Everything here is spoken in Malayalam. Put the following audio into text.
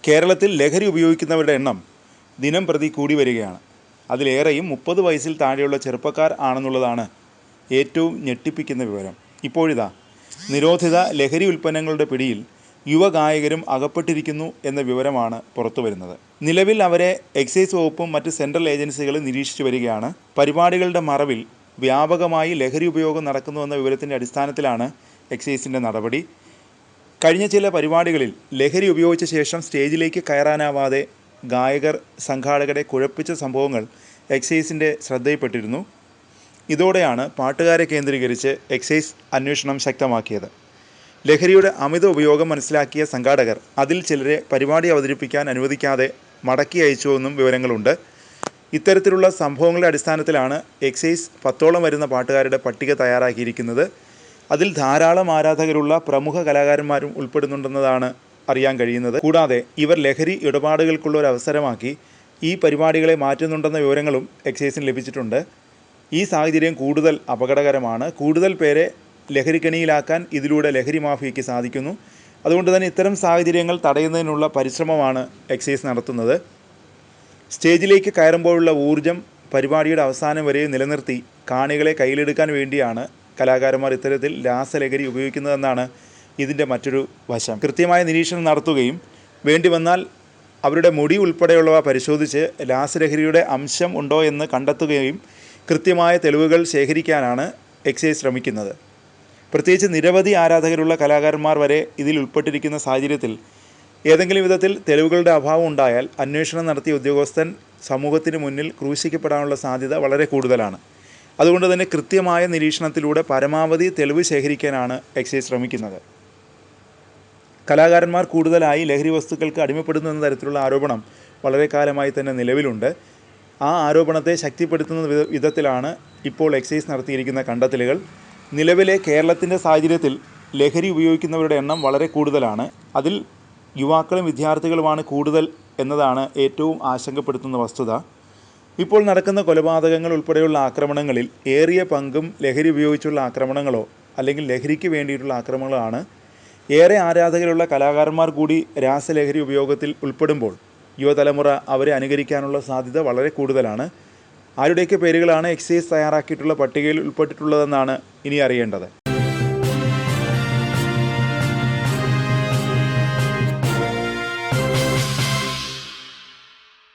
കേരളത്തിൽ ലഹരി ഉപയോഗിക്കുന്നവരുടെ എണ്ണം ദിനം പ്രതി കൂടി വരികയാണ്. അതിലേറെയും 30 വയസ്സിൽ താഴെയുള്ള ചെറുപ്പക്കാർ ആണെന്നുള്ളതാണ് ഏറ്റവും ഞെട്ടിപ്പിക്കുന്ന വിവരം. ഇപ്പോഴിതാ നിരോധിത ലഹരി ഉൽപ്പന്നങ്ങളുടെ പിടിയിൽ യുവഗായകരും അകപ്പെട്ടിരിക്കുന്നു എന്ന വിവരമാണ് പുറത്തു വരുന്നത്. നിലവിൽ അവരെ എക്സൈസ് വകുപ്പും മറ്റ് സെൻട്രൽ ഏജൻസികളും നിരീക്ഷിച്ചു വരികയാണ്. പരിപാടികളുടെ മറവിൽ വ്യാപകമായി ലഹരി ഉപയോഗം നടക്കുന്നുവെന്ന വിവരത്തിൻ്റെ അടിസ്ഥാനത്തിലാണ് എക്സൈസിൻ്റെ നടപടി. കഴിഞ്ഞ ചില പരിപാടികളിൽ ലഹരി ഉപയോഗിച്ച ശേഷം സ്റ്റേജിലേക്ക് കയറാനാവാതെ ഗായകർ സംഘാടകരെ കുഴപ്പിച്ച സംഭവങ്ങൾ എക്സൈസിൻ്റെ ശ്രദ്ധയിൽപ്പെട്ടിരുന്നു. ഇതോടെയാണ് പാട്ടുകാരെ കേന്ദ്രീകരിച്ച് എക്സൈസ് അന്വേഷണം ശക്തമാക്കിയത്. ലഹരിയുടെ അമിത ഉപയോഗം മനസ്സിലാക്കിയ സംഘാടകർ അതിൽ ചിലരെ പരിപാടി അവതരിപ്പിക്കാൻ അനുവദിക്കാതെ മടക്കി അയച്ചുവെന്നും വിവരങ്ങളുണ്ട്. ഇത്തരത്തിലുള്ള സംഭവങ്ങളുടെ അടിസ്ഥാനത്തിലാണ് എക്സൈസ് 10ഓളം വരുന്ന പാട്ടുകാരുടെ പട്ടിക തയ്യാറാക്കിയിരിക്കുന്നത്. അതിൽ ധാരാളം ആരാധകരുള്ള പ്രമുഖ കലാകാരന്മാരും ഉൾപ്പെടുന്നുണ്ടെന്നതാണ് അറിയാൻ കഴിയുന്നത്. കൂടാതെ ഇവർ ലഹരി ഇടപാടുകൾക്കുള്ള ഒരു അവസരമാക്കി ഈ പരിപാടികളെ മാറ്റുന്നുണ്ടെന്ന വിവരങ്ങളും എക്സൈസിന് ലഭിച്ചിട്ടുണ്ട്. ഈ സാഹചര്യം കൂടുതൽ അപകടകരമാണ്. കൂടുതൽ പേരെ ലഹരിക്കണിയിലാക്കാൻ ഇതിലൂടെ ലഹരി മാഫിയയ്ക്ക് സാധിക്കുന്നു. അതുകൊണ്ട് തന്നെ ഇത്തരം സാഹചര്യങ്ങൾ തടയുന്നതിനുള്ള പരിശ്രമമാണ് എക്സൈസ് നടത്തുന്നത്. സ്റ്റേജിലേക്ക് കയറുമ്പോഴുള്ള ഊർജം പരിപാടിയുടെ അവസാനം വരെ നിലനിർത്തി കാണികളെ കയ്യിലെടുക്കാൻ വേണ്ടിയാണ് കലാകാരന്മാർ ഇത്തരത്തിൽ രാസലഹരി ഉപയോഗിക്കുന്നതെന്നാണ് ഇതിൻ്റെ മറ്റൊരു വശം. കൃത്യമായ നിരീക്ഷണം നടത്തുകയും വേണ്ടി വന്നാൽ അവരുടെ മുടി ഉൾപ്പെടെയുള്ളവ പരിശോധിച്ച് രാസലഹരിയുടെ അംശം ഉണ്ടോ എന്ന് കണ്ടെത്തുകയും കൃത്യമായ തെളിവുകൾ ശേഖരിക്കാനാണ് എക്സൈസ് ശ്രമിക്കുന്നത്. പ്രത്യേകിച്ച് നിരവധി ആരാധകരുള്ള കലാകാരന്മാർ വരെ ഇതിൽ ഉൾപ്പെട്ടിരിക്കുന്ന സാഹചര്യത്തിൽ ഏതെങ്കിലും വിധത്തിൽ തെളിവുകളുടെ അഭാവം ഉണ്ടായാൽ അന്വേഷണം നടത്തിയ ഉദ്യോഗസ്ഥൻ സമൂഹത്തിന് മുന്നിൽ ക്രൂശിക്കപ്പെടാനുള്ള സാധ്യത വളരെ കൂടുതലാണ്. അതുകൊണ്ട് തന്നെ കൃത്യമായ നിരീക്ഷണത്തിലൂടെ പരമാവധി തെളിവ് ശേഖരിക്കാനാണ് എക്സൈസ് ശ്രമിക്കുന്നത്. കലാകാരന്മാർ കൂടുതലായി ലഹരി വസ്തുക്കൾക്ക് അടിമപ്പെടുന്നു എന്ന തരത്തിലുള്ള ആരോപണം വളരെ കാലമായി തന്നെ നിലവിലുണ്ട്. ആ ആരോപണത്തെ ശക്തിപ്പെടുത്തുന്ന വിധത്തിലാണ് ഇപ്പോൾ എക്സൈസ് നടത്തിയിരിക്കുന്ന കണ്ടെത്തലുകൾ. നിലവിലെ കേരളത്തിൻ്റെ സാഹചര്യത്തിൽ ലഹരി ഉപയോഗിക്കുന്നവരുടെ എണ്ണം വളരെ കൂടുതലാണ്. അതിൽ യുവാക്കളും വിദ്യാർത്ഥികളുമാണ് കൂടുതൽ എന്നതാണ് ഏറ്റവും ആശങ്കപ്പെടുത്തുന്ന വസ്തുത. ഇപ്പോൾ നടക്കുന്ന കൊലപാതകങ്ങൾ ഉൾപ്പെടെയുള്ള ആക്രമണങ്ങളിൽ ഏറിയ പങ്കും ലഹരി ഉപയോഗിച്ചുള്ള ആക്രമണങ്ങളോ അല്ലെങ്കിൽ ലഹരിക്ക് വേണ്ടിയിട്ടുള്ള ആക്രമണങ്ങളാണ്. ഏറെ ആരാധകരുള്ള കലാകാരന്മാർ കൂടി രാസലഹരി ഉപയോഗത്തിൽ ഉൾപ്പെടുമ്പോൾ യുവതലമുറ അവരെ അനുകരിക്കാനുള്ള സാധ്യത വളരെ കൂടുതലാണ്. ആരുടെയൊക്കെ പേരുകളാണ് എക്സൈസ് തയ്യാറാക്കിയിട്ടുള്ള പട്ടികയിൽ ഉൾപ്പെട്ടിട്ടുള്ളതെന്നാണ് ഇനി അറിയേണ്ടത്.